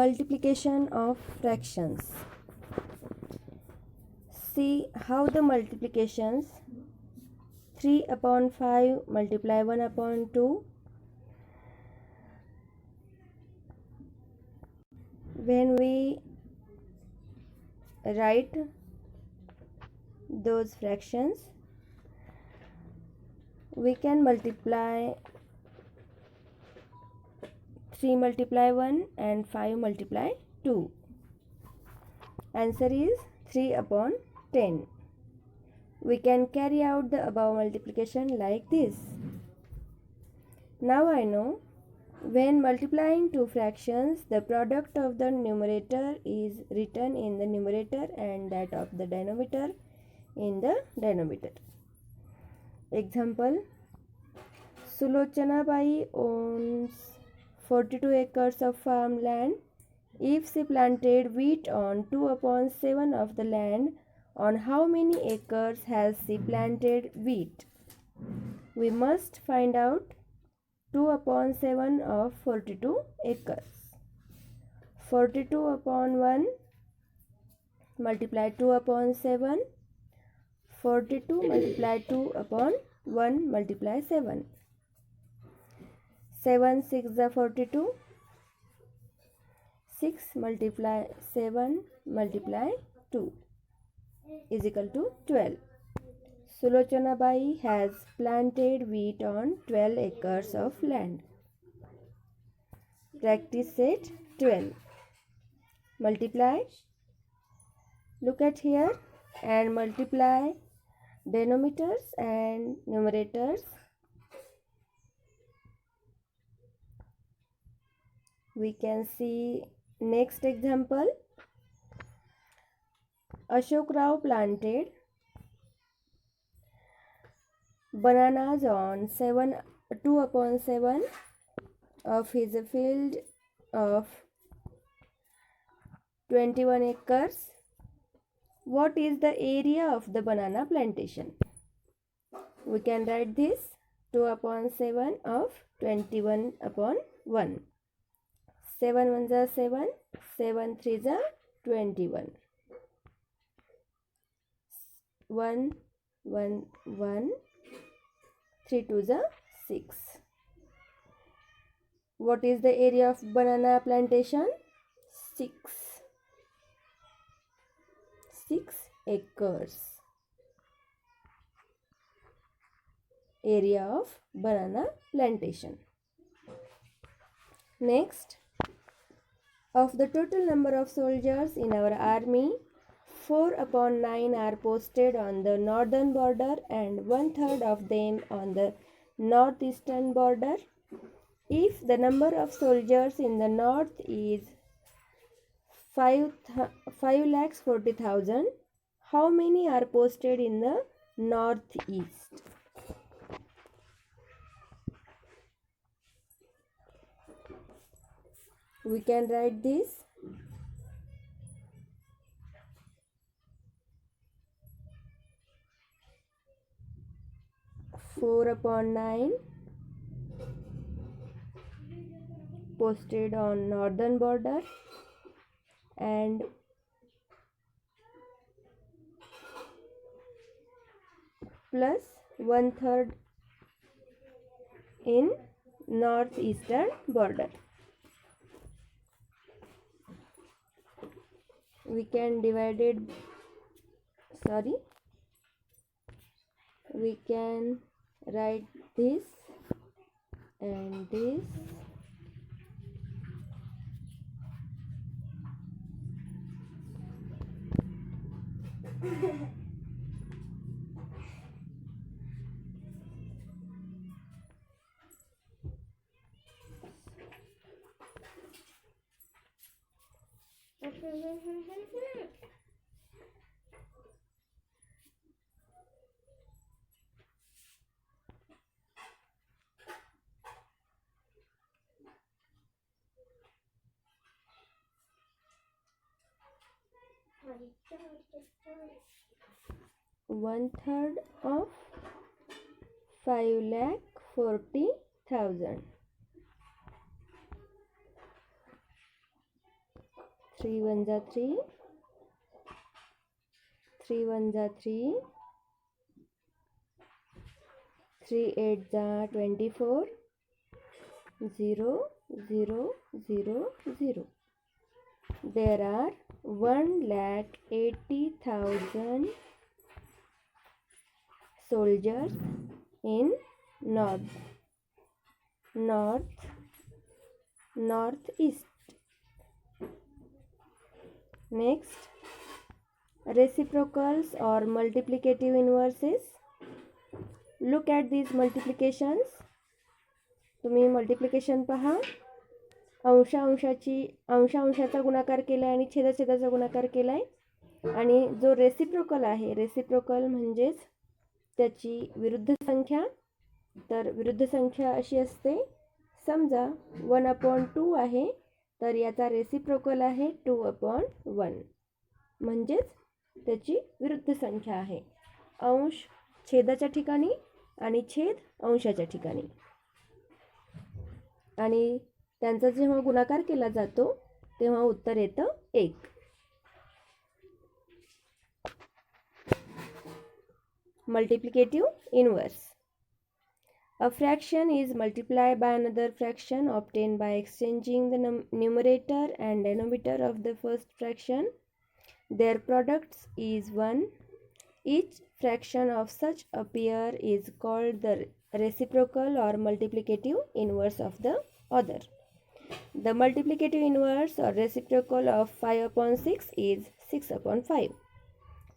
Multiplication of fractions. See how the multiplications 3 upon 5 multiply 1 upon 2. When we write those fractions, we can multiply 3 multiply 1 and 5 multiply 2. Answer is 3 upon 10. We can carry out the above multiplication like this. Now I know when multiplying two fractions, the product of the numerator is written in the numerator and that of the denominator in the denominator. Example, Sulochana Bai owns 42 acres of farmland. If she planted wheat on 2 upon 7 of the land, on how many acres has she planted wheat? We must find out 2 upon 7 of 42 acres. 42 upon 1 multiply 2 upon 7. 42 multiply 2 upon 1 multiply 7. 7 6 is 42. 6 multiply 7 multiply 2 is equal to 12. Sulochana Bai has planted wheat on 12 acres of land. Practice set 12. Multiply. Look at here and multiply denominators and numerators. We can see next example. Ashok Rao planted bananas on 2 upon 7 of his field of 21 acres. What is the area of the banana plantation? We can write this 2 upon 7 of 21 upon 1. 7 1 is 7, 7 3 is 21. 1 1 1, 3 2 is 6. What is the area of banana plantation? 6 acres. Area of banana plantation. Next, of the total number of soldiers in our army, 4 upon 9 are posted on the northern border and 1/3 of them on the northeastern border. If the number of soldiers in the north is 5,40,000, how many are posted in the northeast? We can write this 4 upon 9 posted on northern border and plus 1/3 in northeastern border. We can divide it, we can write this and this. One third of 5,40,000. 3 1 जा 3, 3 1 जा 3, 3 8 जा 24, 0 0 0 0. There are 1,80,000 soldiers in northeast. Next, reciprocals or multiplicative inverses. Look at these multiplications. तुम्ही multiplication पहा. अंशाचा गुणाकार केला आहे आणि छेदाछेदाचा गुणाकार केला आहे. आणि जो रेसिप्रोकल आहे, रेसिप्रोकल म्हणजेच त्याची विरुद्ध संख्या. तर विरुद्ध संख्या अशी असते, समजा 1/2 आहे, तर याचा रेसिप्रोकल आहे 2/1, म्हणजेच त्याची विरुद्ध संख्या आहे. अंश छेदाच्या ठिकाणी आणि छेद अंशाच्या ठिकाणी, आणि त्यांचा जेव्हा गुणाकार केला जातो तेव्हा उत्तर येतं 1. Multiplicative inverse. A fraction is multiplied by another fraction obtained by exchanging the numerator and denominator of the first fraction. Their product is 1. Each fraction of such a pair is called the reciprocal or multiplicative inverse of the other. The multiplicative inverse or reciprocal of 5/6 is 6/5.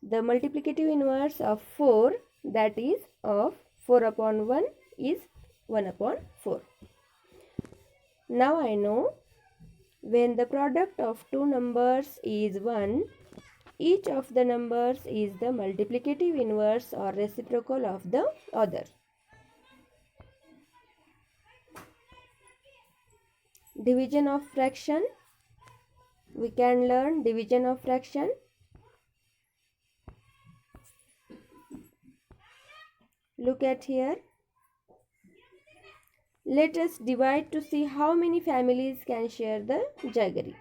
The multiplicative inverse of 4, that is of 4/1, is 1/4. Now I know when the product of two numbers is 1, each of the numbers is the multiplicative inverse or reciprocal of the other. Division of fraction. We can learn division of fraction. Look at here. Let us divide to see how many families can share the jaggery.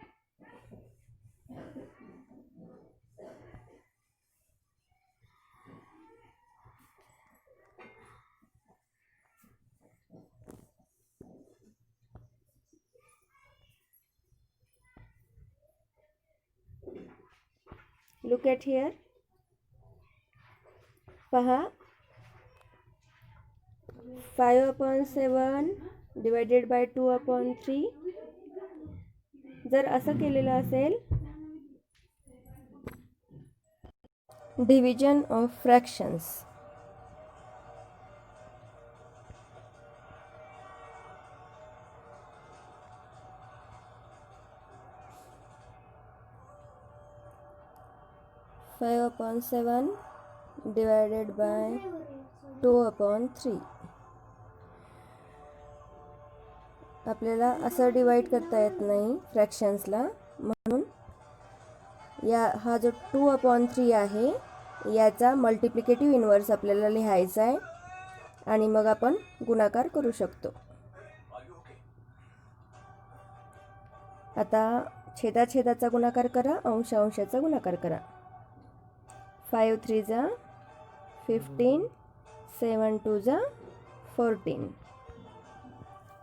Look at here. पहा, 5/7 divided by 2/3. जर असं केलेलं असेल, division of fractions. Five upon 7 divided by 2/3. आपल्याला असं divide करता येत नाही फ्रॅक्शन्सला, म्हणून हा जो 2/3 आहे याचा मल्टिप्लिकेटिव्ह इन्व्हर्स आपल्याला लिहायचा आहे आणि मग आपण गुणाकार करू शकतो. आता छेदाछेदाचा गुणाकार करा, अंशाचा गुणाकार करा. 5 3 जा 15, 7 2 जा 14.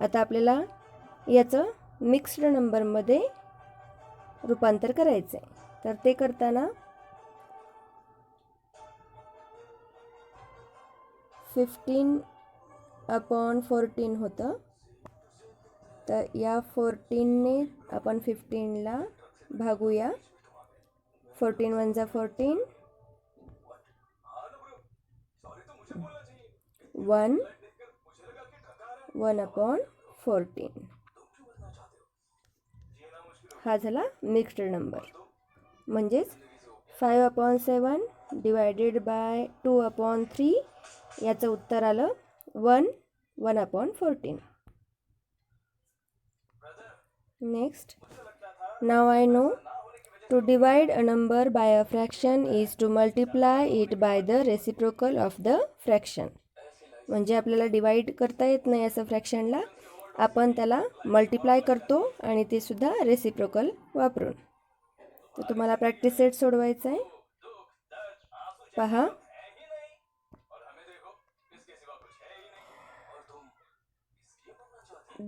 आता आपल्याला याचं मिक्स्ड नंबरमध्ये रूपांतर करायचं आहे. तर ते करताना 15/14 होतं, तर या 14ने आपण 15ला भागूया. 14 1 जा 14, 1 1/14. हा झाला मिक्स्ड नंबर. म्हणजेच 5/7 डिवायडेड बाय 2/3 याचं उत्तर आलं 1 1/14. Next, now I know to divide a number by a fraction is to multiply it by the reciprocal of the fraction. म्हणजे आपल्याला डिवाइड करता येत नाही असं फ्रॅक्शनला, आपण त्याला मल्टिप्लाय करतो आणि ते सुद्धा रेसिप्रोकल वापरून. तर तुम्हाला प्रॅक्टिस सेट सोडवायचा आहे. पहा.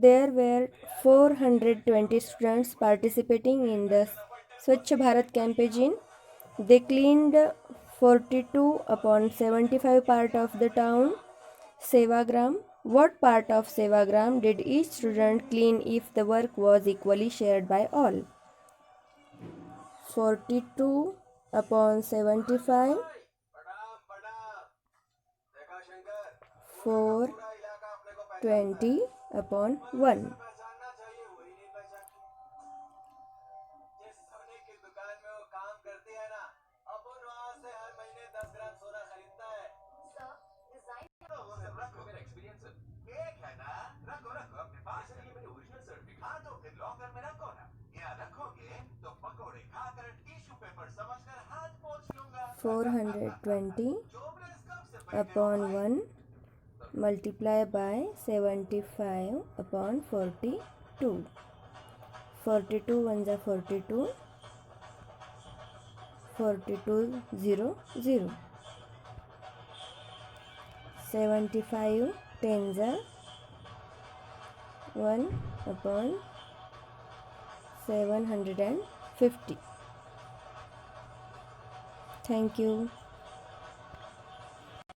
There were 420 students participating in the Swachh Bharat campaign. They cleaned 42 upon 75 part of the town Sevagram. What part of Sevagram did each student clean if the work was equally shared by all? 42 upon 75, 420 upon 1. Four 420 upon 1 multiply by 75 upon 42. 42 ones are 42. 42 0 0. 75 tens are 1 upon 750. Thank you.